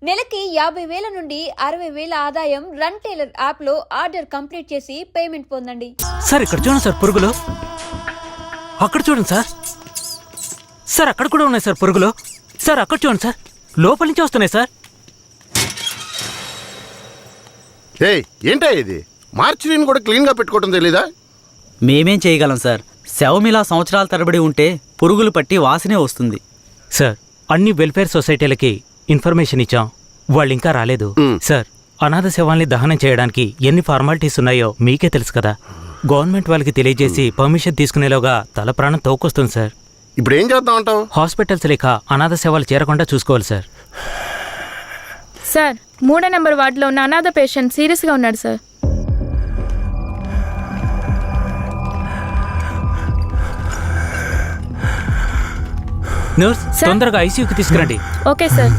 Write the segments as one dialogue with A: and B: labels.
A: నెలకి 50,000 నుండి 60,000 ఆదాయం రన్ టైలర్ యాప్ లో ఆర్డర్ కంప్లీట్ చేసి పేమెంట్ పొందండి.
B: సార్ ఇక్కడ చూడండి సార్ పురుగులు. అక్కడ చూడండి సార్. సార్ అక్కడ కూడా ఉన్నాయి సార్ పురుగులు. సార్ అక్కడ చూడండి సార్, లోపల నుంచి వస్తున్నాయి సార్.
C: ఏంటా ఇది? మార్చిని కూడా క్లీన్ గా పెట్టుకోవడం తెలీదా?
D: మేమేం చేయగలం సార్? శవమిలా సంవత్సరాల తరబడి ఉంటే పురుగులు పట్టి వాసనే వస్తుంది.
B: సార్ అన్ని వెల్ఫేర్ సొసైటీలకి ఇన్ఫర్మేషన్ ఇచ్చాం, వాళ్ళు ఇంకా రాలేదు. సార్ అనాథ శవాల్ని దహనం చేయడానికి ఎన్ని ఫార్మాలిటీస్ ఉన్నాయో మీకే తెలుసు కదా. గవర్నమెంట్ వాళ్ళకి తెలియజేసి పర్మిషన్ తీసుకునేలోగా తల ప్రాణం తోకొస్తుంది సార్.
C: ఇప్పుడు ఏం చేద్దాం అంటావు?
B: హాస్పిటల్స్ లేక అనాథ శవాలు చేరకుండా చూసుకోవాలి సార్.
E: సార్ 3వ నెంబర్ వార్డులో ఉన్న అనాథ పేషెంట్ సీరియస్గా ఉన్నాడు సార్.
B: నర్స్ తొందరగా ఐసీయూకి తీసుకురండి.
E: Okay sir.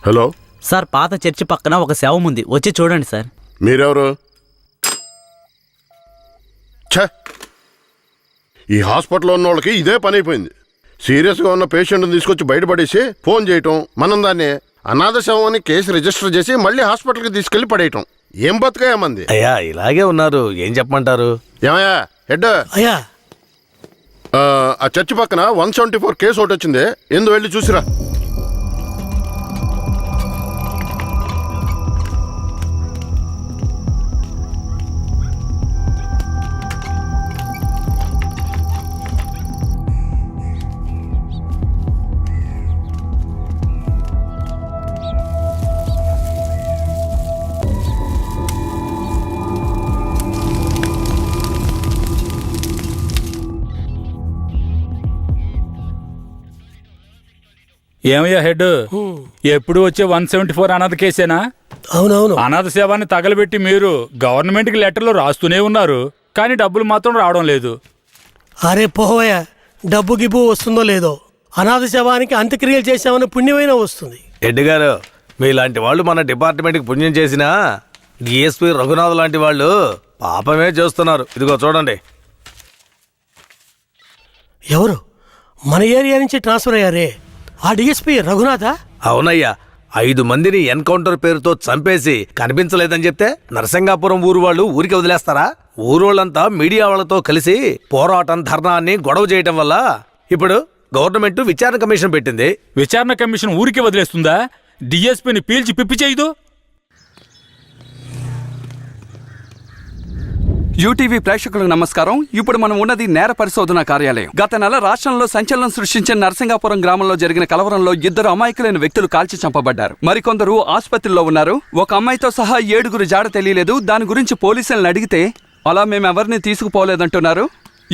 C: హలో
D: సార్ పాత చర్చి పక్కన ఒక శవం ఉంది, వచ్చి చూడండి సార్.
C: మీరెవరు? ఈ హాస్పిటల్లో ఉన్న వాళ్ళకి ఇదే పని అయిపోయింది. సీరియస్గా ఉన్న పేషెంట్ని తీసుకొచ్చి బయటపడేసి ఫోన్ చేయటం, మనం దాన్ని అనాథ శవం అని కేసు రిజిస్టర్ చేసి మళ్ళీ హాస్పిటల్కి తీసుకెళ్లి పడేయటం. ఏం బతుకాయమంది
F: అయ్యా, ఇలాగే ఉన్నారు, ఏం చెప్పమంటారు?
C: ఏమయ్యా హెడ్?
F: అయ్యా
C: ఆ చర్చి పక్కన 174 కేసు ఒకటి వచ్చింది, ఎందు వెళ్ళి చూసిరా.
G: ఏమయ్యా హెడ్, ఎప్పుడు వచ్చే 174 అనాథ కేసేనా?
F: అవునవును.
G: అనాథ సేవాన్ని తగలబెట్టి మీరు గవర్నమెంట్కి లెటర్లు రాస్తూనే ఉన్నారు, కానీ డబ్బులు మాత్రం రావడం లేదు.
F: అరే పోవయ్యా, డబ్బు గిబ్బు వస్తుందో లేదో, అనాథ శవానికి అంత్యక్రియలు చేసామని పుణ్యమైనా వస్తుంది.
H: హెడ్ గారు, మీలాంటి వాళ్ళు మన డిపార్ట్మెంట్కి పుణ్యం చేసినా డిఎస్పీ రఘునాథ్ లాంటి వాళ్ళు పాపమే చేస్తున్నారు. ఇదిగో చూడండి.
F: ఎవరు? మన ఏరియా నుంచి ట్రాన్స్ఫర్ అయ్యారే, ఆ డిఎస్పీ రఘునాథా?
H: అవునయ్యా, 5 మందిని ఎన్కౌంటర్ పేరుతో చంపేసి కనిపించలేదని చెప్తే నరసింగాపురం ఊరు వాళ్ళు ఊరికి వదిలేస్తారా? ఊరోళ్ళంతా మీడియా వాళ్ళతో కలిసి పోరాటం, ధర్నాన్ని గొడవ చేయటం వల్ల ఇప్పుడు గవర్నమెంట్ విచారణ కమిషన్ పెట్టింది.
G: విచారణ కమిషన్ ఊరికి వదిలేస్తుందా? డిఎస్పీని పీల్చి పిప్పి చేయదు.
I: యూటీవీ ప్రేక్షకులకు నమస్కారం. ఇప్పుడు మనం ఉన్నది నేర పరిశోధన కార్యాలయం. గత నెల రాష్ట్రంలో సంచలనం సృష్టించిన నరసింగాపురం గ్రామంలో జరిగిన కలవరంలో 2 అమాయకులైన వ్యక్తులు కాల్చి చంపబడ్డారు. మరికొందరు ఆసుపత్రిలో ఉన్నారు. ఒక అమ్మాయితో సహా 7గురు జాడ తెలియలేదు. దాని గురించి పోలీసులను అడిగితే అలా మేమెవరిని తీసుకుపోలేదంటున్నారు.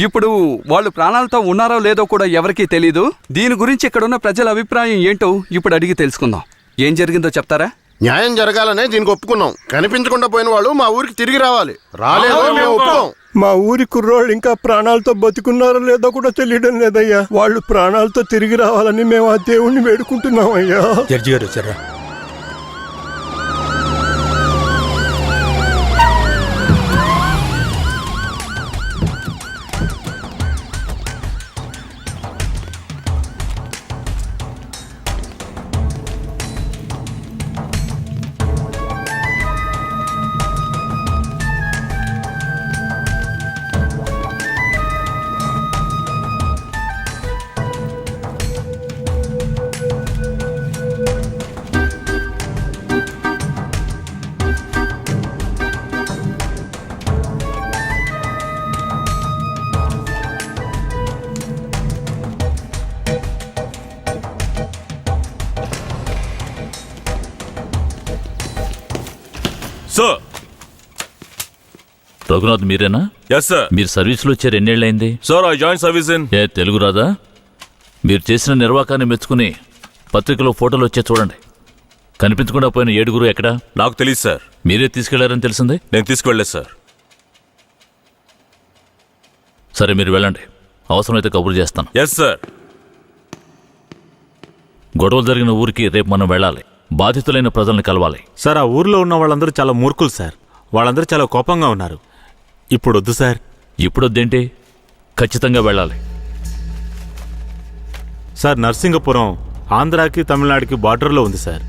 I: ఇప్పుడు వాళ్ళు ప్రాణాలతో ఉన్నారో లేదో కూడా ఎవరికీ తెలీదు. దీని గురించి ఇక్కడున్న ప్రజల అభిప్రాయం ఏంటో ఇప్పుడు అడిగి తెలుసుకుందాం. ఏం జరిగిందో చెప్తారా?
C: న్యాయం జరగాలనే దీనికి ఒప్పుకున్నాం. కనిపించకుండా పోయిన వాళ్ళు మా ఊరికి తిరిగి రావాలి. రాలేదో మేము ఒప్పుకోం.
J: మా ఊరి కుర్రోళ్ళు ఇంకా ప్రాణాలతో బతుకున్నారో లేదో కూడా తెలియడం లేదయ్యా. వాళ్ళు ప్రాణాలతో తిరిగి రావాలని మేము ఆ దేవుణ్ణి వేడుకుంటున్నాం అయ్యా.
G: జడ్జి గారు వచ్చారా?
K: రఘునాథ్ మీరేనా?
L: Yes sir.
K: మీరు సర్వీస్లో వచ్చారు ఎన్నేళ్ళైంది?
L: Sir I join service in.
K: ఏ తెలుగు రాదా? మీరు చేసిన నిర్వాకాన్ని మెచ్చుకుని పత్రికలో ఫోటోలు వచ్చే చూడండి. కనిపించకుండా పోయిన 7 ఎక్కడా?
L: నాకు తెలియదు సార్.
K: మీరే తీసుకెళ్లారని తెలిసింది.
L: నేను తీసుకువెళ్ళలేదు సార్.
K: సరే మీరు వెళ్ళండి, అవసరమైతే కబురు చేస్తాను.
L: Yes sir.
K: గొడవలు జరిగిన ఊరికి రేపు మనం వెళ్ళాలి. బాధితులైన ప్రజల్ని కలవాలి.
M: సార్, ఆ ఊర్లో ఉన్న వాళ్ళందరూ చాలా మూర్ఖులు సార్. వాళ్ళందరూ చాలా కోపంగా ఉన్నారు. ఇప్పుడు వద్దు సార్.
K: ఇప్పుడు వద్దేంటి? ఖచ్చితంగా వెళ్ళాలి.
M: సార్, నర్సింగపురం ఆంధ్రాకి తమిళనాడుకి బార్డర్లో ఉంది సార్.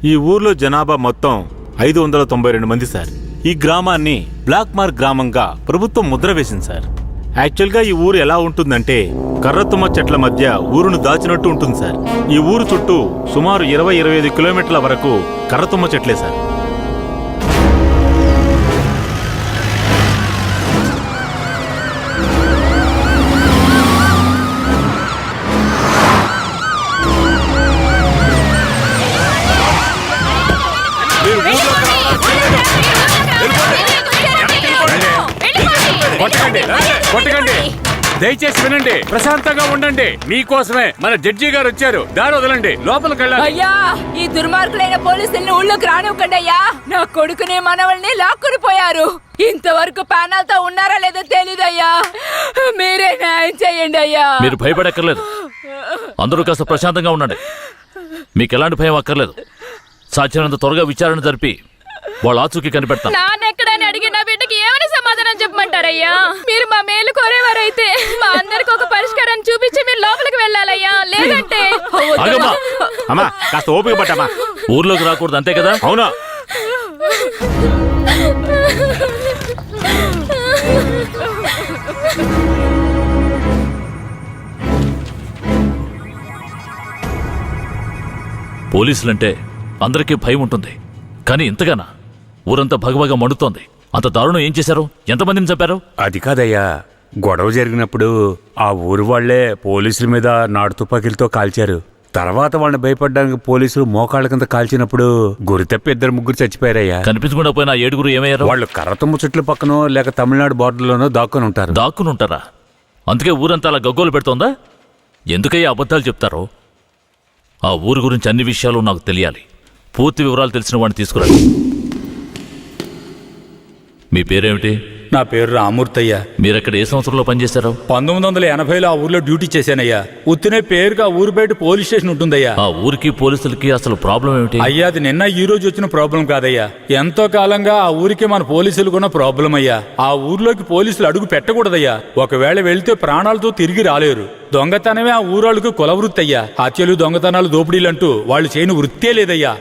M: ఈ ఊర్లో జనాభా మొత్తం 592 మంది సార్. ఈ గ్రామాన్ని బ్లాక్ మార్క్ గ్రామంగా ప్రభుత్వం ముద్ర వేసింది సార్. యాక్చువల్గా ఈ ఊరు ఎలా ఉంటుందంటే కర్రతుమ్మ చెట్ల మధ్య ఊరును దాచినట్టు ఉంటుంది సార్. ఈ ఊరు చుట్టూ సుమారు 20-25 కిలోమీటర్ల వరకు కర్రతుమ్మ చెట్లే సార్.
G: కొట్టకండి, దయచేసి వినండి, ప్రశాంతంగా ఉండండి. మీకోసమే మన జడ్జి గారు వచ్చారు. దారి వదలండి, లోపలికి వెళ్ళాలి.
E: అయ్యా, ఈ దుర్మార్గులైన పోలీసుల్ని ఊళ్ళోకి రానివ్వకండి అయ్యా. నా కొడుకుని మనవల్ని లాక్కుని పోయారు. ఇంతవరకు ప్యానల్తో ఉన్నారా లేదో తెలీదయ్యా. మీరే న్యాయం చేయండి అయ్యా.
K: మీరు భయపడక్కర్లేదు. అందరూ కాస్త ప్రశాంతంగా ఉండండి. మీకు ఎలాంటి భయం అక్కర్లేదు. సాధ్యమైనంత త్వరగా విచారణ జరిపి వాళ్ళ ఆచూకీ కనిపెడతాం.
E: నాన్నెక్కడని అడిగి నా బిడ్డకి ఏమని సమాధానం చెప్పమంటారయ్యా? మీరు మా మేలు కోరేవారైతే మా అందరికి ఒక పరిష్కారం చూపించి మీరు లోపలికి వెళ్ళాలయ్యా. లేదంటే
K: ఆగమ్మా.
M: అమ్మా, కాస్త ఓపిక పట్టమ్మా.
K: ఊర్లోకి రాకూడదు, అంతే కదా?
M: అవునా?
K: పోలీసులంటే అందరికీ భయం ఉంటుంది, కానీ ఇంతగానా? ఊరంతా భగభగ మండుతోంది. అంత దారుణం ఏం చేశారు? ఎంతమందిని చంపారు?
N: అది కాదయ్యా, గొడవ జరిగినప్పుడు ఆ ఊరు వాళ్లే పోలీసుల మీద నాటు తుపాకీలతో కాల్చారు. తర్వాత వాళ్ళని భయపడడానికి పోలీసులు మోకాళ్ళ కింద కాల్చినప్పుడు గురితప్పి 2-3 చచ్చిపోయారయ్యా.
K: కనిపించకుండా పోయిన 7 ఏమయ్యారు?
N: వాళ్ళు కర్రతుమ్మ చెట్ల పక్కనో లేక తమిళనాడు బార్డర్లోనో దాక్కుని ఉంటారు.
K: దాక్కుని ఉంటారా? అందుకే ఊరంతా అలా గగ్గోలు పెడుతోందా? ఎందుకయ్యా అబద్ధాలు చెప్తారో? ఆ ఊరు గురించి అన్ని విషయాలు నాకు తెలియాలి. పూర్తి వివరాలు తెలిసిన వాడిని తీసుకురండి. మీ పేరేమిటి?
G: నా పేరు రామూర్తయ్యా.
K: మీరక్కడ ఏ సంవత్సరంలో పనిచేశారు?
G: 1980లో ఆ ఊర్లో డ్యూటీ చేశానయ్యా. ఉత్తినే పేరుగా ఊరు బయట పోలీస్ స్టేషన్ ఉంటుందయ్యా.
K: ఆ ఊరికి పోలీసులకి అసలు ప్రాబ్లం ఏమిటి?
G: అయ్యా, అది నిన్న ఈ రోజు వచ్చిన ప్రాబ్లం కాదయ్యా. ఎంతో కాలంగా ఆ ఊరికి మన పోలీసులకున్న ప్రాబ్లం అయ్యా. ఆ ఊర్లోకి పోలీసులు అడుగు పెట్టకూడదయ్యా. ఒకవేళ వెళ్తే ప్రాణాలతో తిరిగి రాలేరు. దొంగతనమే ఆ ఊరాళ్ళకు కులవృత్తి అయ్యా. హత్యలు, దొంగతనాలు, దోపిడీలంటూ వాళ్ళు చేయని వృత్తే లేదయ్యా.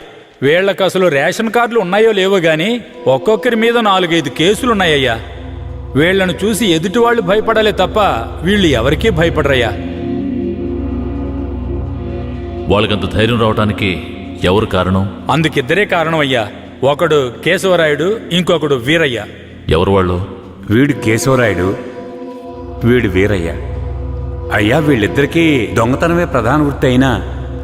G: వీళ్లకు అసలు రేషన్ కార్డులు ఉన్నాయో లేవో గాని ఒక్కొక్కరి మీద 4-5 కేసులున్నాయ్యా. వీళ్లను చూసి ఎదుటి వాళ్ళు భయపడాలే తప్ప వీళ్ళు ఎవరికీ భయపడరయ్యా.
K: వాళ్ళకంత ధైర్యం రావడానికి ఎవరు కారణం?
G: అందుకిద్దరే కారణం అయ్యా. ఒకడు కేశవరాయుడు, ఇంకొకడు వీరయ్య.
K: ఎవరు వాళ్ళు?
N: వీడు కేశవరాయుడు, వీడు వీరయ్య. అయ్యా, వీళ్ళిద్దరికీ దొంగతనమే ప్రధాన వృత్తి అయినా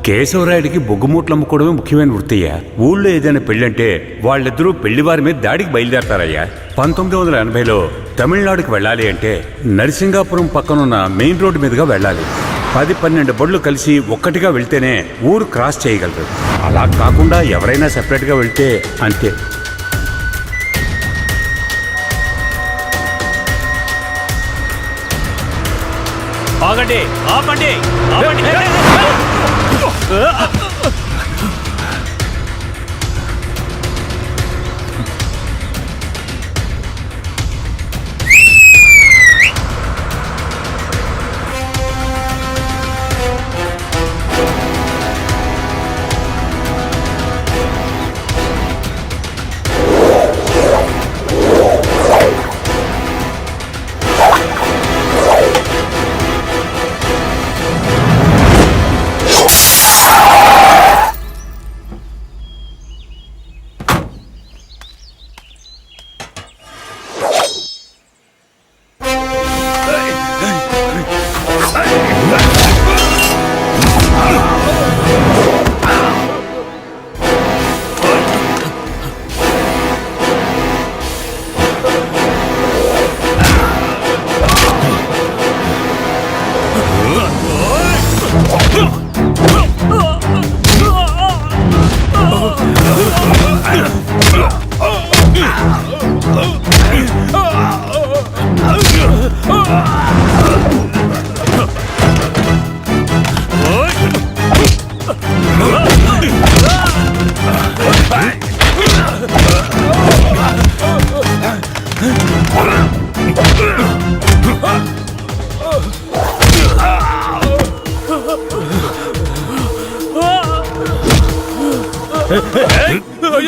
N: కేశవరాయుడికి బొగ్గుమూట్లు అమ్ముకోవడమే ముఖ్యమైన వృత్తియ్యా. ఊళ్ళో ఏదైనా పెళ్ళంటే వాళ్ళిద్దరూ పెళ్లివారి మీద దాడికి బయలుదేరతారయ్యా. 1980లో తమిళనాడుకి వెళ్ళాలి అంటే నరసింగాపురం పక్కనున్న మెయిన్ రోడ్డు మీదుగా వెళ్ళాలి. 10-12 బళ్ళు కలిసి ఒక్కటిగా వెళ్తేనే ఊరు క్రాస్ చేయగలరు. అలా కాకుండా ఎవరైనా సెపరేట్గా వెళ్తే అంతే.
B: ఆగండి, ఆపండి, ఆపండి.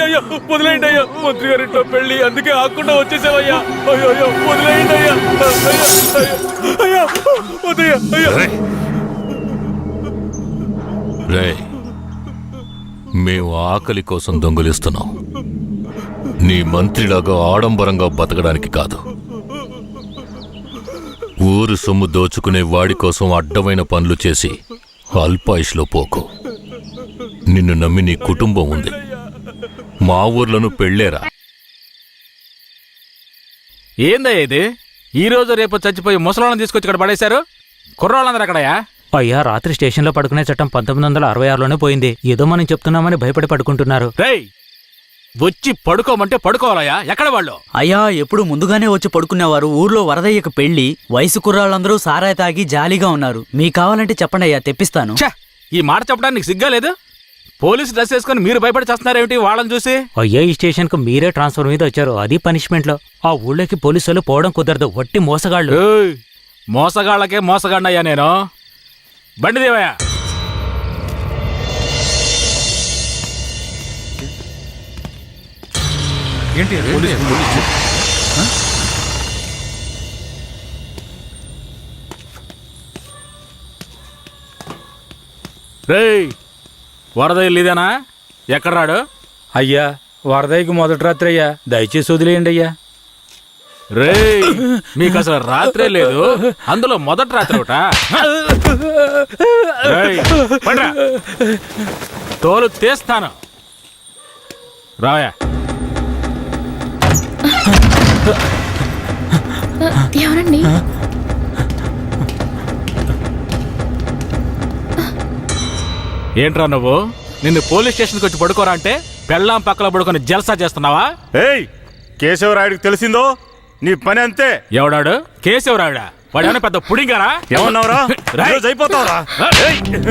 G: అయ్యో వదిలేయండి అయ్యా, మంత్రి గారింట్లో పెళ్లి, అందుకే ఆకుండా వచ్చేసావయ్యా. అయ్యో వదిలేయండి అయ్యా. అయ్యా వద్దయ్యా. అయ్యా
K: రేయ్, మేము ఆకలి కోసం దొంగలిస్తున్నాం, నీ మంత్రిలాగా ఆడంబరంగా బతకడానికి కాదు. ఊరు సొమ్ము దోచుకునే వాడి కోసం అడ్డమైన పనులు చేసి అల్పాయుష్లో పోకు. నిన్ను నమ్మి నీ కుటుంబం ఉంది. మా ఊర్లను పెళ్ళేరా.
G: ఏందయ్యా ఇది? ఈ రోజు రేపు చచ్చిపోయి ముసలాళ్ళని తీసుకొచ్చి ఇక్కడ పడేశారు. కుర్రాళ్ళందరూ అక్కడయా?
B: అయ్యా, రాత్రి స్టేషన్లో పడుకునే చట్టం 1966లోనే పోయింది. ఏదో మనం చెప్తున్నామని భయపడి పడుకుంటున్నారు.
G: రేయ్, వచ్చి పడుకోమంటే పడుకోవాలయ్యా. ఎక్కడ వాళ్ళు?
D: అయ్యా, ఎప్పుడు ముందుగానే వచ్చి పడుకునేవారు. ఊర్లో వరదయ్యకు పెళ్లి, వయసు కుర్రాళ్ళందరూ సారాయి తాగి జాలీగా ఉన్నారు. మీకు కావాలంటే చెప్పండి అయ్యా, తెప్పిస్తాను.
G: ఛ, ఈ మాట చెప్పడానికి సిగ్గా లేదు? పోలీసు డ్రెస్ వేసుకుని మీరు భయపడి చేస్తున్నారేమిటి వాళ్ళని చూసి?
B: అయ్యా, ఈ స్టేషన్కు మీరే ట్రాన్స్ఫర్ మీద వచ్చారు, అది పనిష్మెంట్లో. ఆ ఊళ్ళోకి పోలీసులు పోవడం కుదరదు, వట్టి మోసగాళ్ళు.
G: ఏయ్, మోసగాళ్ళకే మోసగాడినయ్యా నేను. బండి దేవయ్యా.
L: ఏంటి
G: రేయ్, వరదయ్య ఇదేనా? ఎక్కడ రాడు? అయ్యా, వరదయ్యకి మొదటి రాత్రి అయ్యా, దయచేసి వదిలేయండి అయ్యా. రేయ్, మీకు అసలు రాత్రే లేదు, అందులో మొదటి రాత్రి ఒకట. తోలు తీస్తాను. రావయా.
A: ఎవరండి?
G: ఏంట్రా నువ్వు? నిన్ను పోలీస్ స్టేషన్కి వచ్చి పడుకోరా అంటే పెళ్ళాం పక్కల పడుకొని జల్సా చేస్తున్నావా?
M: ఏయ్, కేశవరాయుడికి తెలిసిందో నీ పని అంతే.
G: ఎవడాడు? కేశవరాయుడా? వాడేమైనా పెద్ద పుడింగారా?
M: ఏమన్నావురా? అయిపోతావురా?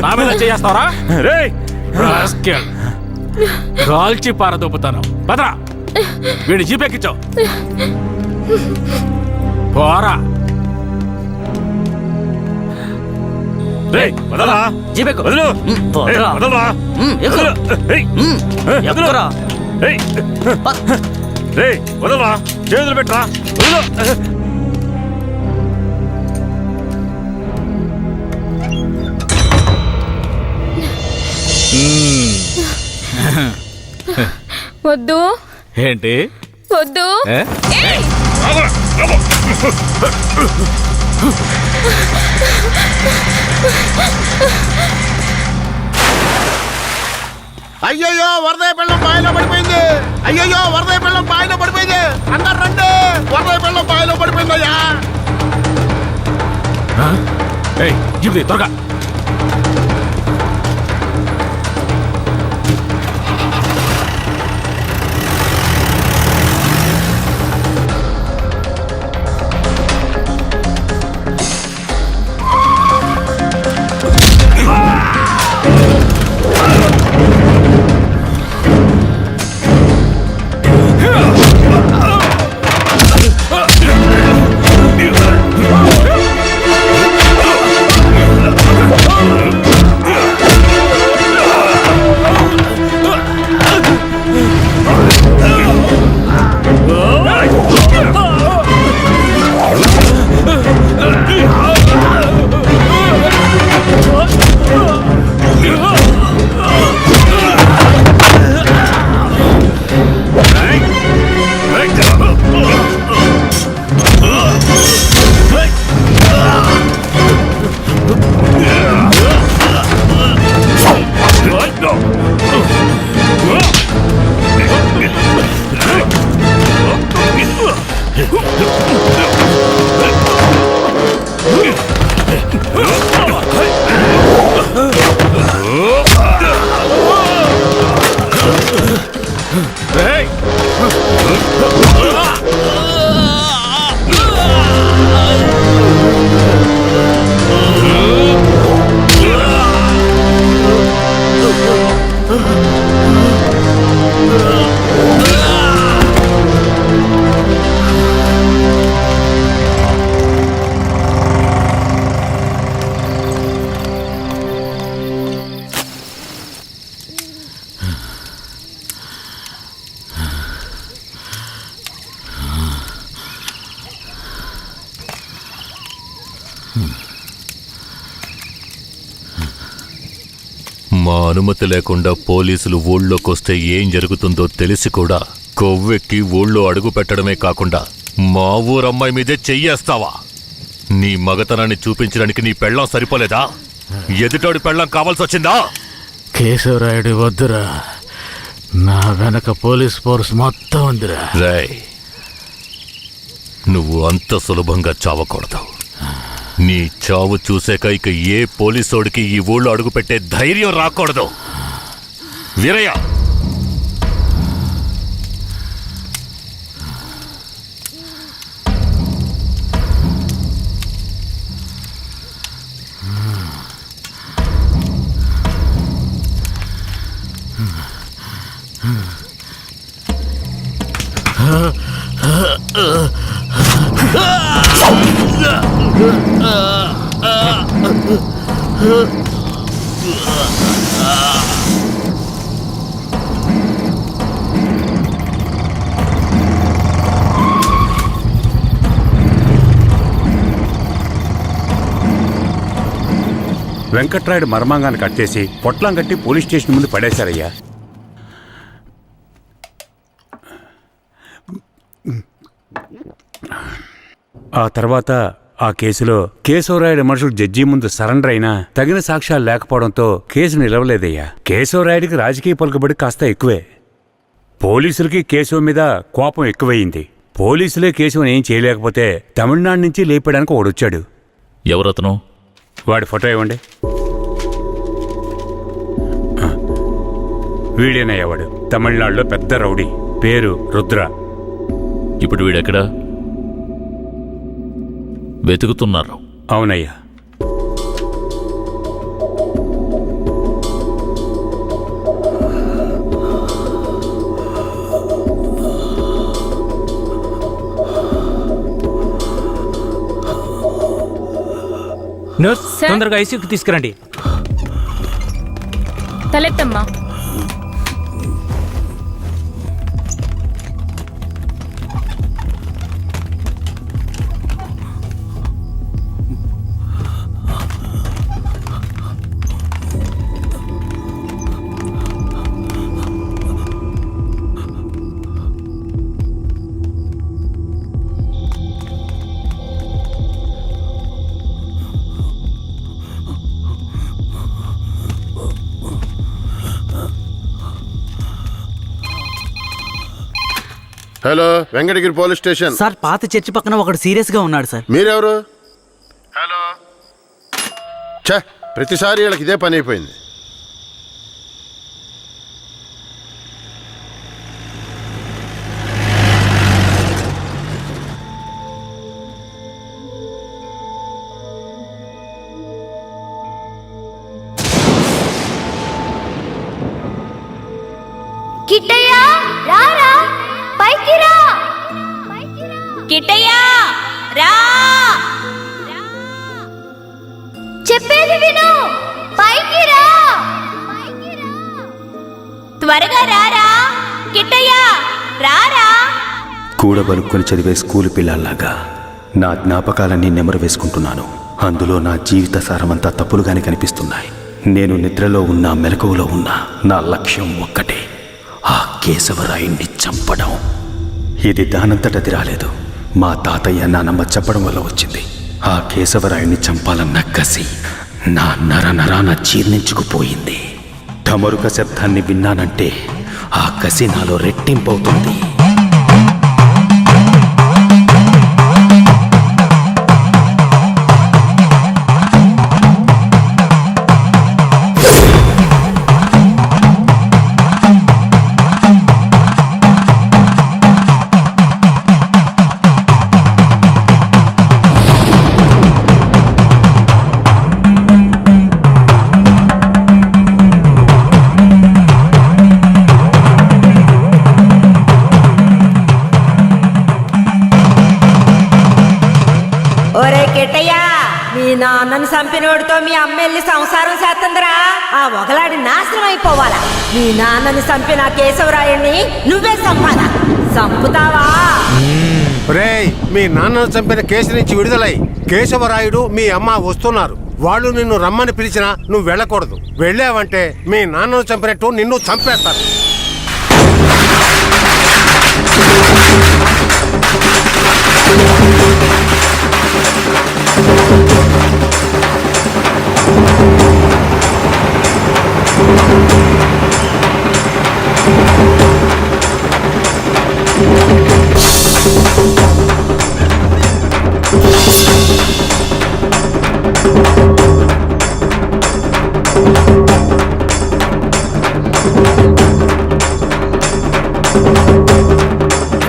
G: నా మీద చేస్తావరా?
M: రేయ్,
G: కాల్చి పారదొప్పుతాను. పదరా, వీడి జీపెక్కించావు. పోరా.
M: రేయ్, వదలరా.
D: జీపెక్కు.
M: వదలు.
D: పోరా.
M: వదలరా.
D: ఎక్కురా.
M: రేయ్, వదలరా. చేతులు పెట్టరా. వదలు.
E: వద్దు.
G: ఏంటి
E: వద్దు.
C: అయ్యయ్యో, వరదయ్య పెళ్ళం బావిలో పడిపోయింది. అయ్యయ్యో, వరదయ్య పెళ్ళం బావిలో పడిపోయింది. అందరు రండి, వరదయ్య పెళ్ళం బావిలో పడిపోయిందయ్యా.
G: జీప్ త్వరగా.
K: మా అనుమతి లేకుండా పోలీసులు ఊళ్ళోకొస్తే ఏం జరుగుతుందో తెలిసి కూడా కొవ్వెక్కి ఊళ్ళో అడుగు పెట్టడమే కాకుండా మా ఊరమ్మాయి మీదే చెయ్యేస్తావా? నీ మగతనాన్ని చూపించడానికి నీ పెళ్ళం సరిపోలేదా? ఎదుటోడి పెళ్ళం కావాల్సి వచ్చిందా?
B: కేశవరాయుడు వద్దురా, నా వెనక పోలీస్ ఫోర్స్ మొత్తం ఉందిరా.
K: రేయ్, నువ్వు అంత సులభంగా చావకూడదు. నీ చావు చూసాక ఇక ఏ పోలీసోడికి ఈ ఊళ్ళో అడుగుపెట్టే ధైర్యం రాకూడదు. వీరయ్య,
N: వెంకట్రాయుడు మర్మాంగాన్ని కట్ చేసి పొట్లం కట్టి పోలీస్ స్టేషన్ ముందు పడేశారయ్యా. ఆ తర్వాత ఆ కేసులో కేశవరాయుడు మనుషులు జడ్జి ముందు సరెండర్ అయినా తగిన సాక్ష్యాలు లేకపోవడంతో కేసు నిలవలేదయ్యా. కేశవరాయుడికి రాజకీయ పలుకుబడి కాస్త ఎక్కువే. పోలీసులకి కేశవ మీద కోపం ఎక్కువయింది. పోలీసులే కేశవని ఏం చేయలేకపోతే తమిళనాడు నుంచి లేపడానికి ఒకడొచ్చాడు.
K: ఎవరతను?
N: వాడి ఫోటో ఇవ్వండి. వీడేనయ్యా వాడు. తమిళనాడులో పెద్ద రౌడీ, పేరు రుద్ర.
K: ఇప్పుడు వీడెక్కడా? వెతుకుతున్నారు.
N: అవునయ్యా.
B: నర్స్, తొందరగా ఐసీయూకి తీసుకురండి.
E: తలెత్తమ్మా.
C: Hello, Venkatagiri police station.
D: Sir, పాత చర్చి పక్కన ఒకడు సీరియస్ గా ఉన్నాడు సార్.
C: మీరెవరు? హలో. ఛే, ప్రతిసారి వీళ్ళకి ఇదే పని అయిపోయింది.
A: కిట్టయ్యా, రారా, పైకి రా. కిట్టయ్యా, రా. చెప్పేది విను, పైకి రా. త్వరగా రారా. కిట్టయ్యా, రారా.
O: కూడబలుక్కుని చదివే స్కూలు పిల్లల్లాగా నా జ్ఞాపకాలన్నీ నెమరు వేసుకుంటున్నాను. అందులో నా జీవిత సారమంతా తప్పులుగానే కనిపిస్తున్నాయి. నేను నిద్రలో ఉన్నా మెలకువలో ఉన్నా నా లక్ష్యం ఒక్కటే, ఆ కేశవరాయుణ్ణి చంపడం. ఇది దానంతటది రాలేదు, మా తాతయ్య నానమ్మ చెప్పడం వల్ల వచ్చింది. ఆ కేశవరాయుణ్ణి చంపాలన్న కసి నా నరనరాన జీర్ణించుకుపోయింది. ఢమరుక శబ్దాన్ని విన్నానంటే ఆ కసి నాలో రెట్టింపవుతుంది.
P: మీ నాన్నని చంపినోడితో మీ అమ్మ వెళ్ళి సంసారం చేస్తుందిరా. ఆ ఒకలాడి నాశనం అయిపోవాలా. మీ నాన్నని చంపిన కేశవరాయుణ్ణి నువ్వే చంపాలా? చంపుతావా?
J: రేయ్, మీ నాన్నను చంపిన కేసు నుంచి విడుదలై కేశవరాయుడు మీ అమ్మ వస్తున్నారు. వాళ్ళు నిన్ను రమ్మని పిలిచినా నువ్వు వెళ్ళకూడదు. వెళ్ళావంటే మీ నాన్నను చంపినట్టు నిన్ను చంపేస్తారు.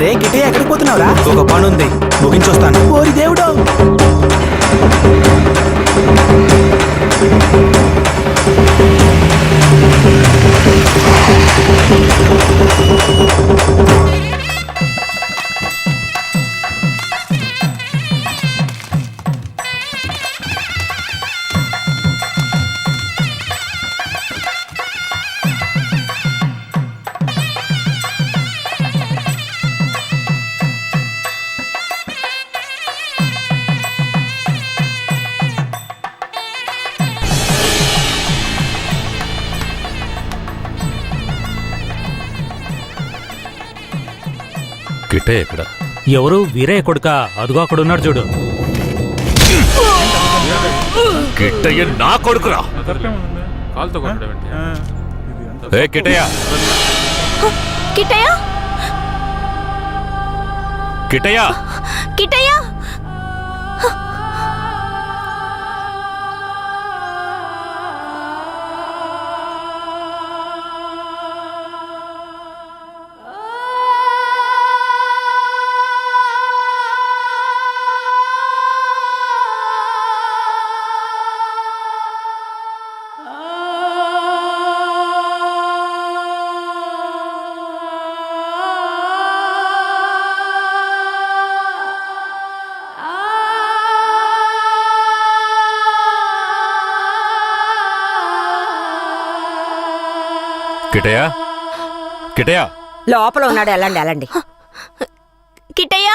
D: రే గిటే ఎక్కడికి పోతున్నావురా? ఒక పని ఉంది, ముగించొస్తాను. ఓరి దేవుడు!
K: కిట్టే ఎక్కడ?
B: ఎవరు? వీరయ్య కొడుక? అదుగో అక్కడున్నాడు చూడు.
K: కిట్టయ్య నా కొడుకురా. ఏ కిట్టయ్య,
A: కిట్టయ్య,
K: కిట్టయ్య,
A: కిట్టయ్య,
K: కిట్టయ్య, కిట్టయ్య.
P: లోపల ఉన్నాడు. వెళ్ళండి వెళ్ళండి.
A: కిట్టయ్య,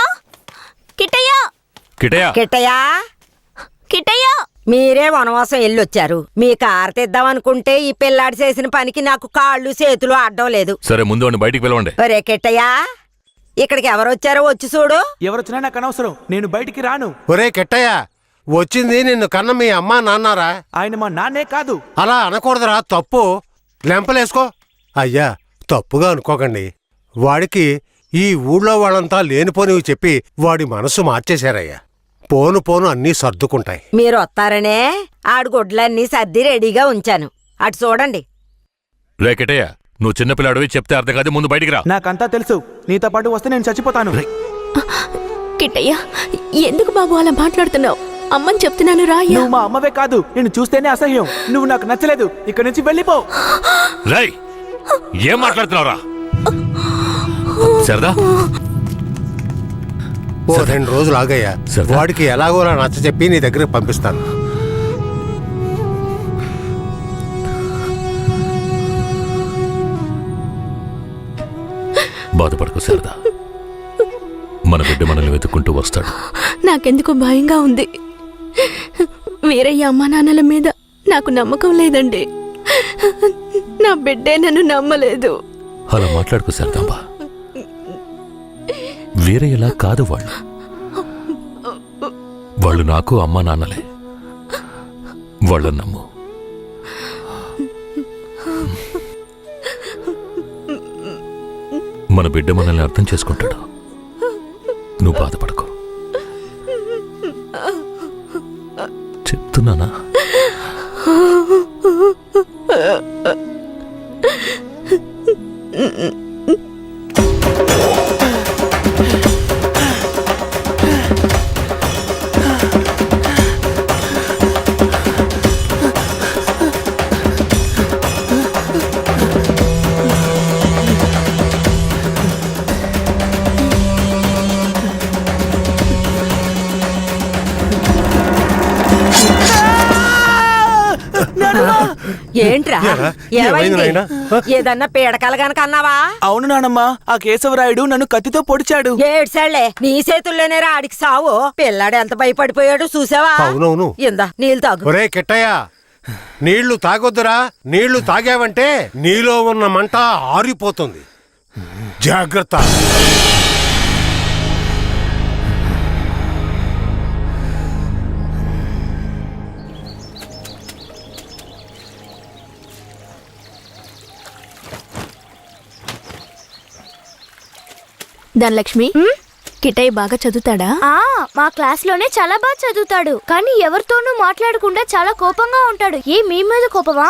A: కిట్టయ్య,
K: కిట్టయ్య,
P: కిట్టయ్యా,
A: కిట్టయ్య.
P: మీరే వనవాసం వెళ్ళొచ్చారు. మీ కారు తెద్దామనుకుంటే ఈ పిల్లాడి చేసిన పనికి నాకు కాళ్ళు చేతులు అడ్డం లేదు.
K: సరే ముందు వాడిని బయటికి పిలవండి.
P: ఒరే కిట్టయ్యా, ఇక్కడికి ఎవరొచ్చారో వచ్చి చూడు.
D: ఎవరొచ్చినా నాకు అనవసరం, నేను బయటికి రాను.
J: ఒరే కిట్టయ్య, వచ్చింది నిన్ను కన్న మీ అమ్మా నాన్నారా?
D: ఆయన మా నాన్నే కాదు.
J: అలా అనకూడదురా, తప్పు. లెంపలేసుకో. అయ్యా, తప్పుగా అనుకోకండి. వాడికి ఈ ఊళ్ళో వాళ్ళంతా లేనిపోనివి చెప్పి వాడి మనసు మార్చేశారయ్యా. పోను పోను అన్నీ సర్దుకుంటాయి.
P: మీరు వస్తారనే ఆడు గుడ్లన్నీ సర్ది రెడీగా ఉంచాను. అటు చూడండి.
K: రే కిట్టయ్య, నువ్వు చిన్నపిల్లాడివి, చెప్తే అర్థం కాదు. ముందు బయటికి రా.
D: నాకంతా తెలుసు. నీతో పాటు వస్తే నేను చచ్చిపోతాను.
A: కిట్టయ్య, ఎందుకు బాబు అలా మాట్లాడుతున్నావు? అమ్మని చెప్తున్నాను రా.
D: నువ్వు మా అమ్మవే కాదు, నేను చూస్తేనే అసహ్యం. నువ్వు నాకు నచ్చలేదు. ఇక్కడి నుంచి వెళ్ళిపో.
K: రేయ్, ఏం మాట్లాడుతున్నావురా? సరదా,
J: ఓ 2 రోజులు ఆగయ్యా. వాడికి ఎలాగోలా నచ్చ చెప్పి నీ దగ్గరకు పంపిస్తాను.
K: బాధపడకు సరదా, మన బిడ్డ మనల్ని వెతుక్కుంటూ వస్తాడు.
A: నాకెందుకో భయంగా ఉంది. వీరయ్య అమ్మా నాన్నల మీద నాకు నమ్మకం లేదండి. నా బిడ్డే నన్ను నమ్మలేదు.
K: అలా మాట్లాడుకో సరదాంబా. వేరే ఎలా కాదు వాళ్ళు. వాళ్ళు నాకు అమ్మా నాన్నలే. వాళ్ళని నమ్ము. మన బిడ్డ మనల్ని అర్థం చేసుకుంటాడు. నువ్వు బాధపడకు. చెప్తున్నానా?
P: ఏంట్రా ఏమైంది? ఏదన్నా పీడకలు గనక అన్నావా?
D: అవును నానమ్మా, ఆ కేశవరాయుడు నన్ను కత్తితో పొడిచాడు.
P: ఏడ్సాళ్లే, నీ చేతుల్లోనే ఆడికి సావు. పిల్లాడు ఎంత భయపడిపోయాడు చూసావా?
J: అవునవును.
P: ఇందా నీళ్ళు తాగు.
J: ఒరే కిట్టయ్య, నీళ్లు తాగొద్దురా. నీళ్లు తాగావంటే నీలో ఉన్న మంట ఆరిపోతుంది. జాగ్రత్త.
Q: ధనలక్ష్మి, కిట్టయ్య బాగా చదువుతాడా? మా క్లాస్ లోనే చాలా బాగా చదువుతాడు, కానీ ఎవరితోనూ మాట్లాడకుండా చాలా కోపంగా ఉంటాడు. మీ మీద కోపమా?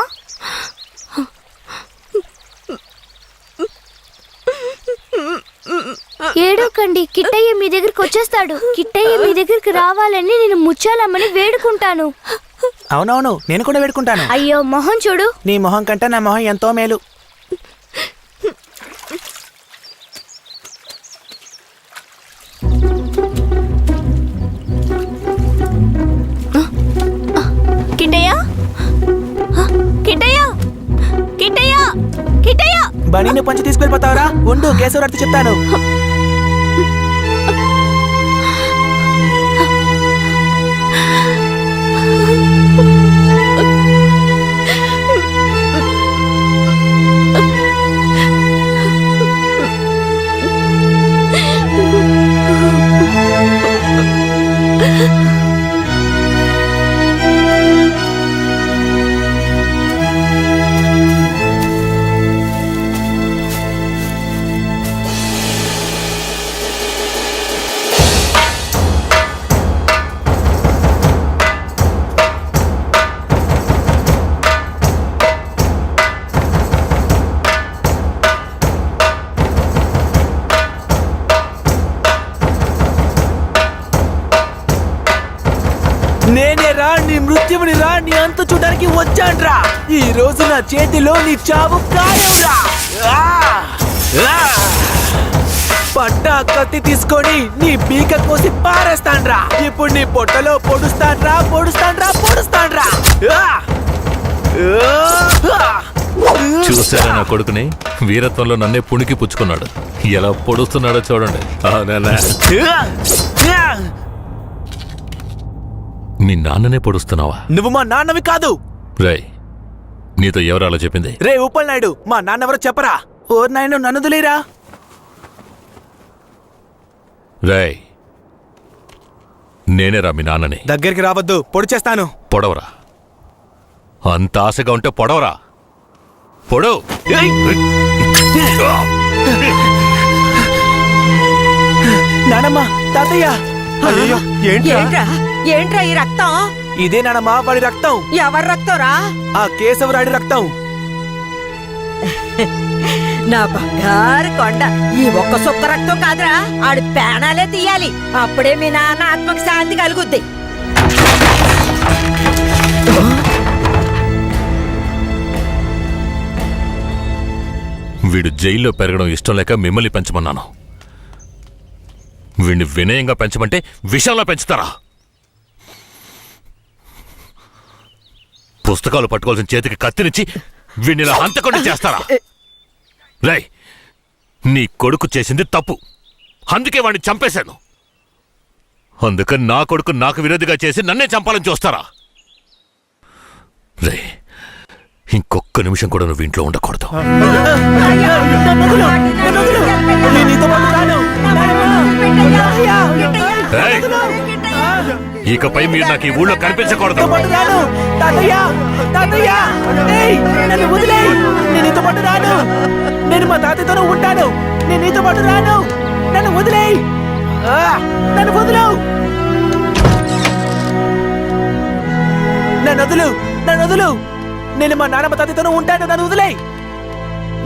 Q: ఏడోకండి, కిట్టయ్య మీ దగ్గరికి వచ్చేస్తాడు. కిట్టయ్య మీ దగ్గరికి రావాలని నేను ముచ్చాలమ్మని వేడుకుంటాను.
D: అవునవును, నేను కూడా వేడుకుంటాను.
Q: అయ్యో మొహం చూడు.
D: నీ మొహం కంటే నా మొహం ఎంతో మేలు.
Q: కిట్టయ్య, కిట్టయ్య, కిట్టయ్య, కిట్టయ్య.
D: బనీని పంచి తీసుకెళ్ళిపోతావరా? ఉండు, కేశవరాయుడు చెప్తాను. నేనే రా, నీ మృత్యువుని రా, నీ అంతు చూడడానికి వచ్చాన్రా. ఈ రోజు నా చేతిలో నీ చావు ఖాయంరా. పట్టా కత్తి తీసుకొని నీ పీక కోసి పారేస్తాన్రా. ఇప్పుడు నీ పొట్టలో పొడుస్తాన్రా, పొడుస్తాన్రా, పొడుస్తాన్రా.
K: చూసారా నా కొడుకుని? వీరత్వంలో నన్నే పుణికి పుచ్చుకున్నాడు. ఎలా పొడుస్తున్నాడో చూడండి. మీ నాన్ననే పొడుస్తున్నావా?
D: నువ్వు మా నాన్నవి కాదు.
K: రేయ్, నీతో ఎవరు అలా చెప్పింది?
D: రే ఉప్పల్ నాయుడు, మా నాన్నెవరో చెప్పరా? ఓ నాయన, నన్ను దులేరా.
K: రేయ్, నేనేరా మీ నాన్నని.
D: దగ్గరికి రావద్దు, పొడి చేస్తాను.
K: పొడవరా. అంత ఆశగా ఉంటే పొడవరా. పొడవు.
D: నానమ్మ, తాతయ్య.
P: ఏంట్రా ఏంట్రా ఈ రక్తం?
D: ఇదే నానమ్మ, వాడి రక్తం.
P: ఎవరి రక్తంరా?
D: ఆ కేశవరాయుడి రక్తం.
P: నా బంగారు కొండ, ఈ ఒక్క సుక్క రక్తం కాదురా, ఆడి ప్రాణాలే తీయాలి. అప్పుడే మీ నాన్న ఆత్మకు శాంతి కలుగుద్ది.
K: వీడు జైల్లో పెరగడం ఇష్టం లేక మిమ్మల్ని పెంచమన్నాను. వీడిని వినయంగా పెంచమంటే విషంలా పెంచుతారా? పుస్తకాలు పట్టుకోవాల్సిన చేతికి కత్తినిచ్చి వీడిని ఇలా హంతకుండా చేస్తారా? రై, నీ కొడుకు చేసింది తప్పు, అందుకే వాడిని చంపేశాను. అందుకని నా కొడుకు నాకు విరోధిగా చేసి నన్నే చంపాలని చూస్తారా? రే, ఇంకొక్క నిమిషం కూడా నువ్వు ఇంట్లో ఉండకూడదు. ఇకపై మీరు నాకు ఈ ఊళ్ళో కనిపించకూడదు.
D: నేను మా తాతయ్యతోనే ఉంటాను. నేను నీతో పాటు రాను. నన్ను వదిలేయ్. నన్ను వదులు. నన్ను వదులు. నన్ను వదులు. నేను మా నాన్నమ్మ తాతయ్యతోనే ఉంటాను. నన్ను వదిలేయ్.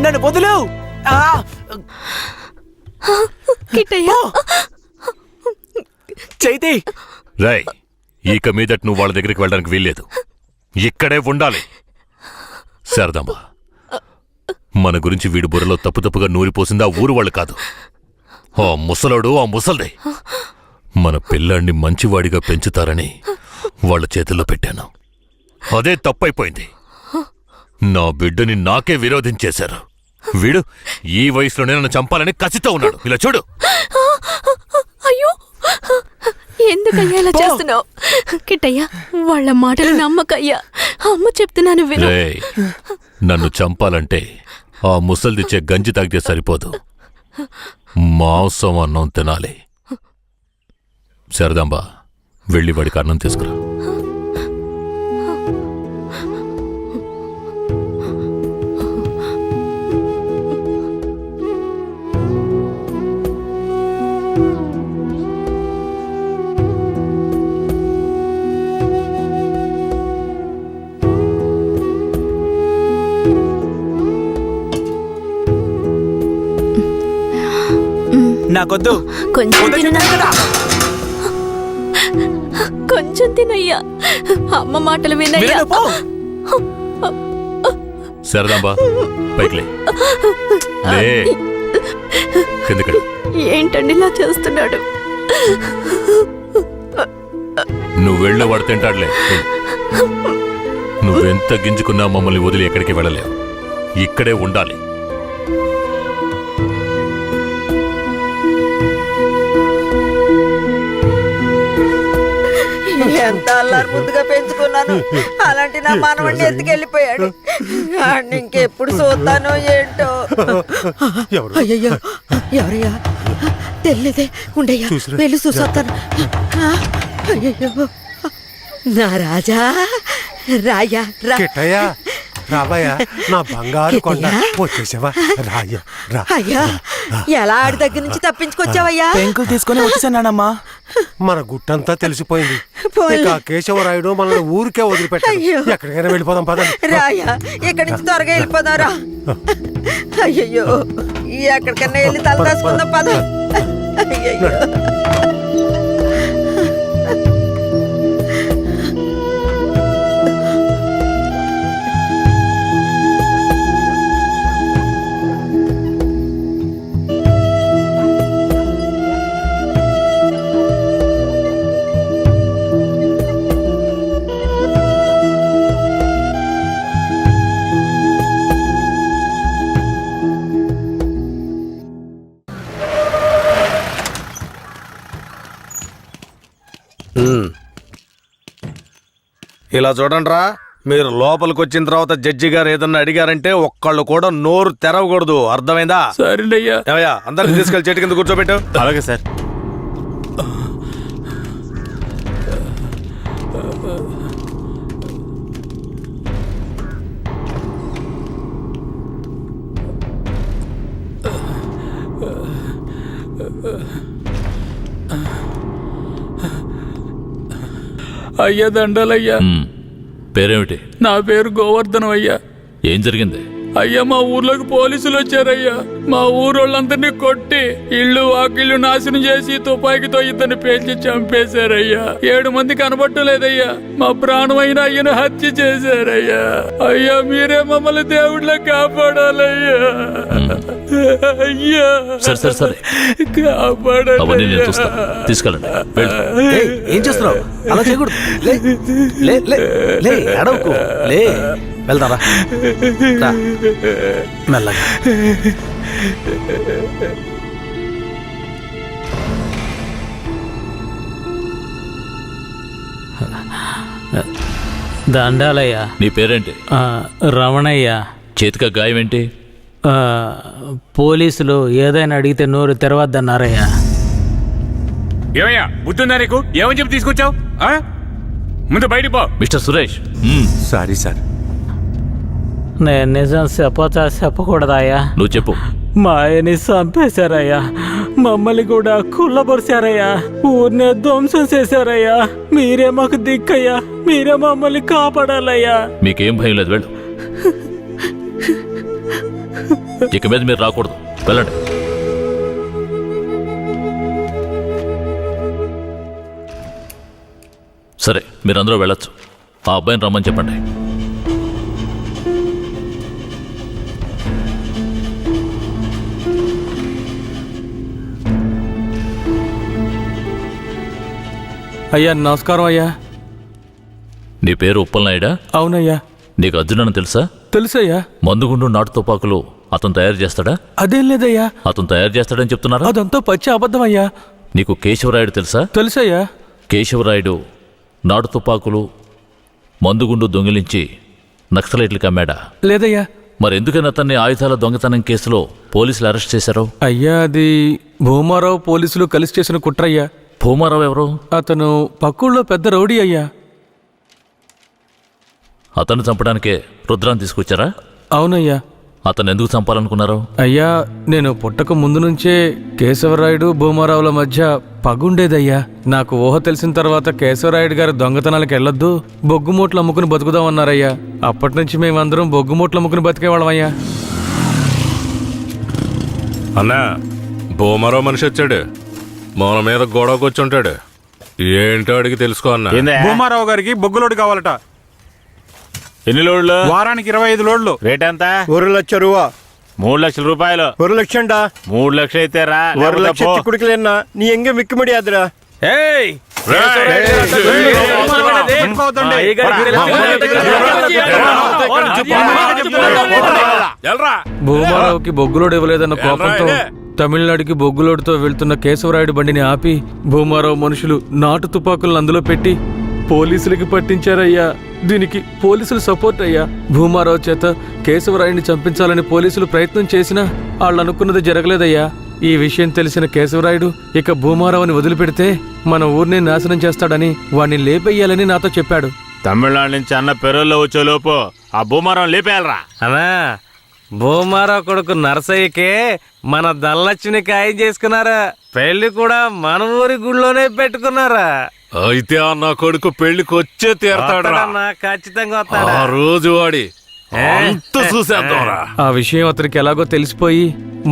D: నన్ను వదులు. చైతి.
K: రై, ఇక మీదట నువ్వు వాళ్ళ దగ్గరికి వెళ్ళడానికి వీల్లేదు. ఇక్కడే ఉండాలి. శారదమ్మ, మన గురించి వీడి బుర్రలో తప్పుగా నూరిపోసింది ఆ ఊరు వాళ్ళు కాదు, ఆ ముసలోడు, ఆ ముసల్దే. మన పిల్లాన్ని మంచివాడిగా పెంచుతారని వాళ్ళ చేతుల్లో పెట్టాను. అదే తప్పైపోయింది. నా బిడ్డని నాకే విరోధించేశారు. వీడు ఈ వయసులోనే నన్ను చంపాలని కసితో ఉన్నాడు. ఇలా చూడు.
Q: అయ్యో ఎందుకయ్యా ఇలా చేస్తున్నావు? కిట్టయ్యా వాళ్ళ మాటలు నమ్మకయ్యా. అమ్మ చెప్తున్నాను విను.
K: రేయ్, నన్ను చంపాలంటే ఆ ముసల్దిచ్చే గంజి తాగితే సరిపోదు, మాంసం అన్నం తినాలి. శారదాంబ, వెళ్ళి వాడికి అన్నం తీసుకురా.
D: నాకొద్దు.
Q: కొంచెం తిననా? కొంచెం తినయ్యా. అమ్మ మాటలు వినయ్యా.
K: శారదాంబ, పైకి లే. లే. కిందకి.
Q: ఏంటండి ఇలా చేస్తున్నాడు?
K: నువ్వు వెళ్ళి వాడు తింటాడులే. నువ్వెంత గింజుకున్నా మమ్మల్ని వదిలి ఎక్కడికి వెళ్ళలేవు. ఇక్కడే ఉండాలి.
P: ఎంత అల్లారు ముద్దుగా పెంచుకున్నాను, అలాంటి నా మనవడిని ఎత్తుకెళ్ళిపోయాడు. ఇంకెప్పుడు చూస్తానో ఏంటో. అయ్యయ్యో, ఎవరయ్యా? తెలియదే. ఉండయ్యా, వెళ్ళి చూసొస్తాను. అయ్యయ్యో, నా రాజా, రాయా రా.
J: రాబయ్యా, నా బంగారు కొండ. వచ్చేసావా? రాయ్యా రా.
P: అయ్యా, ఎలా ఆడి దగ్గర నుంచి తప్పించుకొచ్చావయ్యా?
D: పెంకులు తీసుకొని వచ్చేసానమ్మా.
J: మన గుట్టంతా తెలిసిపోయింది. ఇక కేశవరాయుడు మనల్ని ఊరికే వదిలిపెట్టాడు. ఎక్కడికైనా వెళ్ళిపోదాం పదండి.
P: రాయా, ఇక్కడి నుంచి త్వరగా వెళ్ళిపోదారా. అయ్యయ్యో, ఎక్కడికన్నా వెళ్ళి తల దాచుకుందాం పద. అయ్యయ్యో.
H: ఇలా చూడండిరా, మీరు లోపలికి వచ్చిన తర్వాత జడ్జి గారు ఏదన్నా అడిగారంటే ఒక్కళ్ళు కూడా నోరు తెరవకూడదు. అర్థమైందా?
G: సరేనయ్యా.
H: ఏమయ్యా, అందరికి తీసుకెళ్ళి చెట్టు కింద కూర్చోబెట్టు.
M: అలాగే సార్.
G: అయ్యా దండాలయ్యా.
K: పేరేమిటి?
G: నా పేరు గోవర్ధనం అయ్యా.
K: ఏం జరిగింది?
G: అయ్యా, మా ఊర్లోకి పోలీసులు వచ్చారయ్యా. మా ఊరోళ్ళందరినీ కొట్టి ఇళ్ళు వాకిళ్ళు నాశనం చేసి తుపాకీతో ఇద్దరిని పేల్చి చంపేశారయ్యా. 7 మంది కనబట్టలేదయ్యా. మా ప్రాణమైన అయ్యను హత్య చేశారయ్యా. అయ్యా, మీరే మమ్మల్ని దేవుళ్ళ కాపాడాలయ్యా. అయ్యా,
K: సరే సరే, అవన్నీ నేను చూస్తాను. తీసుకెళ్ళండి.
H: ఏం చేస్తున్నావు? అలా చేయకూడదు. లే లే లే, అడవుకు లే. వెళ్తారా? మెల్లగా.
B: దండాలయ్యా.
K: నీ పేరేంటి?
B: రమణయ్య.
K: చేతిక గాయం ఏంటి?
B: పోలీసులు ఏదైనా అడిగితే నోరు తెరవద్దన్నారయ్యా.
G: ఏమయ్యా, బుద్ధుందా నీకు? ఏమని చెప్పి తీసుకొచ్చావు? ముందు బయటికి పో.
K: మిస్టర్ సురేష్.
N: Sorry sir.
B: నేను నిజం చెప్పకూడదాయా?
K: నువ్వు చెప్పు.
B: మా ఆయన్ని చంపేశారయ్యా. మమ్మల్ని కూడా కుళ్ళబొరిశారయ్యా. ఊరినే ధ్వంసం చేశారయ్యా. మీరే మాకు దిక్కయ్యా. మీరే మమ్మల్ని కాపాడాలయ్యా.
K: మీకేం భయం లేదు, వెళ్ళు. ఇక మీద మీరు రాకూడదు, వెళ్ళండి. సరే, మీరందరూ వెళ్ళొచ్చు. ఆ అబ్బాయిని రమ్మని చెప్పండి.
D: అయ్యా, నమస్కారం అయ్యా.
K: నీ పేరు ఉప్పలనాయుడా?
D: అవునయ్యా.
K: నీకు అర్జున్ అని తెలుసా?
I: తెలుసయ్యా.
K: మందుగుండు నాటు తుపాకులు అతను తయారు చేస్తాడా?
I: అదేం లేదయ్యా.
K: అతను తయారు చేస్తాడని చెప్తున్నారా?
I: అదంతా పచ్చి అబద్ధమయ్యా.
K: నీకు కేశవరాయుడు తెలుసా?
I: తెలుసయ్యా.
K: కేశవరాయుడు నాటు తుపాకులు మందుగుండు దొంగిలించి నక్సలైట్లకు అమ్మాడా?
I: లేదయ్యా.
K: మరెందుకని అతన్ని ఆయుధాల దొంగతనం కేసులో పోలీసులు అరెస్ట్ చేశారు?
I: అయ్యా, అది భూమారావు పోలీసులు కలిసి చేసిన కుట్రయ్యా.
K: భూమారావు ఎవరు?
I: అతను పక్కూళ్ళో పెద్ద రౌడీ అయ్యా.
K: అతన్ని చంపడానికే రుద్రాన్ని తీసుకొచ్చారా?
I: అవునయ్యా.
K: అతను ఎందుకు చంపాలనుకున్నారు?
I: అయ్యా, నేను పుట్టక ముందు నుంచే కేశవరాయుడు భూమారావుల మధ్య పగుండేదయ్యా. నాకు ఊహ తెలిసిన తర్వాత కేశవరాయుడు గారు దొంగతనాలకు వెళ్ళొద్దు, బొగ్గుమూట్లు అమ్ముకుని బతుకుదామన్నారయ్యా. అప్పటి నుంచి మేమందరం బొగ్గుమూట్లు అమ్ముకుని బతికేవాళ్ళమయ్యా.
K: అన్నా, భూమారావు మనిషి వచ్చాడు. మన మీద గొడవకు వచ్చి ఉంటాడు. ఏంటో అడిగి తెలుసుకో అన్నా.
M: భూమారావు గారికి బొగ్గులోడు కావాలట. ఎన్ని లోడ్లు? వారానికి 25 లోడ్లు. రేట్ ఎంత?
R: 1 లక్ష రూపా.
M: 3 లక్షల రూపాయలు.
R: 1 లక్షండా?
M: 3 లక్షలు అయితే రా.
R: 1 లక్ష చిక్కుడుకులేనా நீ எங்க விக்க முடியாதுடா.
I: ఏయ్, భూమారావుకి బొగ్గులోడు ఇవ్వలేదన్న కోపంతో తమిళనాడుకి బొగ్గులోడుతో వెళ్తున్న కేశవరాయుడు బండిని ఆపి భూమారావు మనుషులు నాటు తుపాకులను అందులో పెట్టి పోలీసులకి పట్టించారయ్యా. దీనికి పోలీసులు సపోర్ట్ అయ్యా. భూమారావు చేత కేశవరాయుడిని చంపించాలని పోలీసులు ప్రయత్నం చేసినా వాళ్ళు అనుకున్నది జరగలేదయ్యా. ఈ విషయం తెలిసిన కేశవరాయుడు ఇక భూమారావుని వదిలిపెడితే మన ఊరిని నాశనం చేస్తాడని వాణ్ణి లేపెయ్యాలని నాతో చెప్పాడు.
M: తమిళనాడు నుంచి అన్న పెరోల్లో వచ్చే లోపు ఆ భూమారావు లేపేయాలరా.
D: అన్నా, భూమారావు కొడుకు నరసయ్యకే మన ధనలక్ష్మిని ఖాయం చేసుకున్నారా. పెళ్లి కూడా మన ఊరి గుడిలోనే పెట్టుకున్నారా.
K: అయితే ఆ నా కొడుకు పెళ్లికి వచ్చే తీరతాడరా.
D: ఖచ్చితంగా వస్తాడా?
K: ఆ రోజు వాడి అంత చూసేద్దాంరా.
I: ఆ విషయం అతనికి ఎలాగో తెలిసిపోయి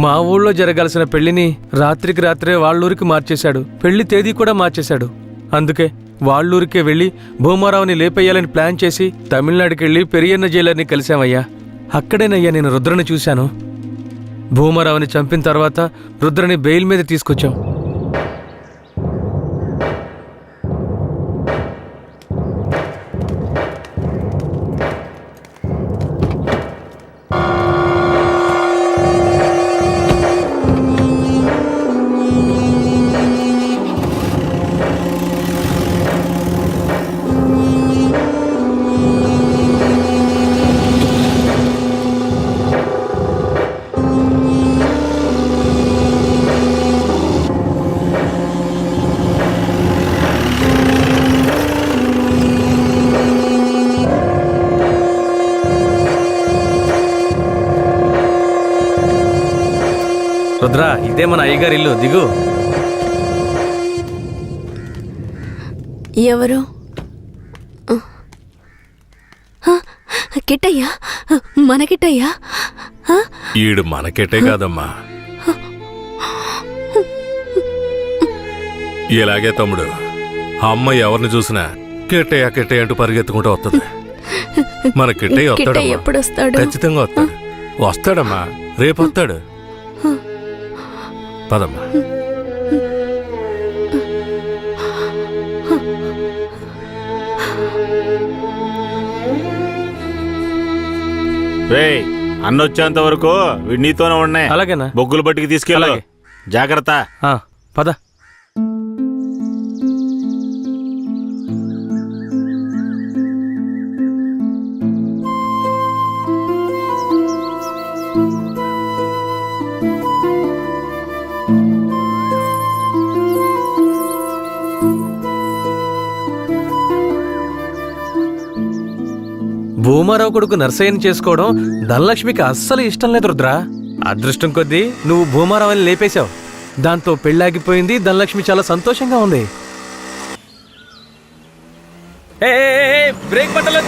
I: మా ఊళ్ళో జరగాల్సిన పెళ్లిని రాత్రికి రాత్రే వాళ్ళూరికి మార్చేశాడు. పెళ్లి తేదీ కూడా మార్చేశాడు. అందుకే వాళ్ళూరికే వెళ్లి భూమారావుని లేపేయాలని ప్లాన్ చేసి తమిళనాడుకి వెళ్లి పెరియన్న జైలర్ని కలిశామయ్యా. అక్కడేనయ్యా నేను రుద్రని చూశాను. భూమారావుని చంపిన తర్వాత రుద్రని బెయిల్ మీద తీసుకొచ్చాం. రుద్ర, ఇదే మన అయ్యగారి ఇల్లు, దిగు.
Q: ఎవరు? కిట్టయ్యా, మన కిట్టయ్యా.
K: ఈడు మనకెట్టే కాదమ్మా. ఇలాగే తమ్ముడు, అమ్మ ఎవరిని చూసినా కిట్టయ్య కిట్టయ్య అంటూ పరిగెత్తుకుంటూ వస్తుంది. మన కిట్టయ్య వస్తాడమ్మా.
Q: ఎప్పుడు వస్తాడు?
K: ఖచ్చితంగా వస్తాడు. వస్తాడమ్మా, రేపు వస్తాడు. పదమ్మా.
M: రేయ్, అన్న వచ్చేంత వరకు వీడు నీతోనే ఉన్నాయి.
I: అలాగేనా?
M: బొగ్గులు బట్టికి తీసుకెళ్ళు. జాగ్రత్త.
I: పద. భూమారావు కొడుకు నర్సయ్యని చేసుకోవడం ధనలక్ష్మికి అస్సలు ఇష్టం లేదు రుద్ర. అదృష్టం కొద్దీ నువ్వు భూమారావుని లేపేశావు. దాంతో పెళ్ళాగిపోయింది. ధనలక్ష్మి చాలా సంతోషంగా ఉంది. బ్రేక్ పట్టలేదు.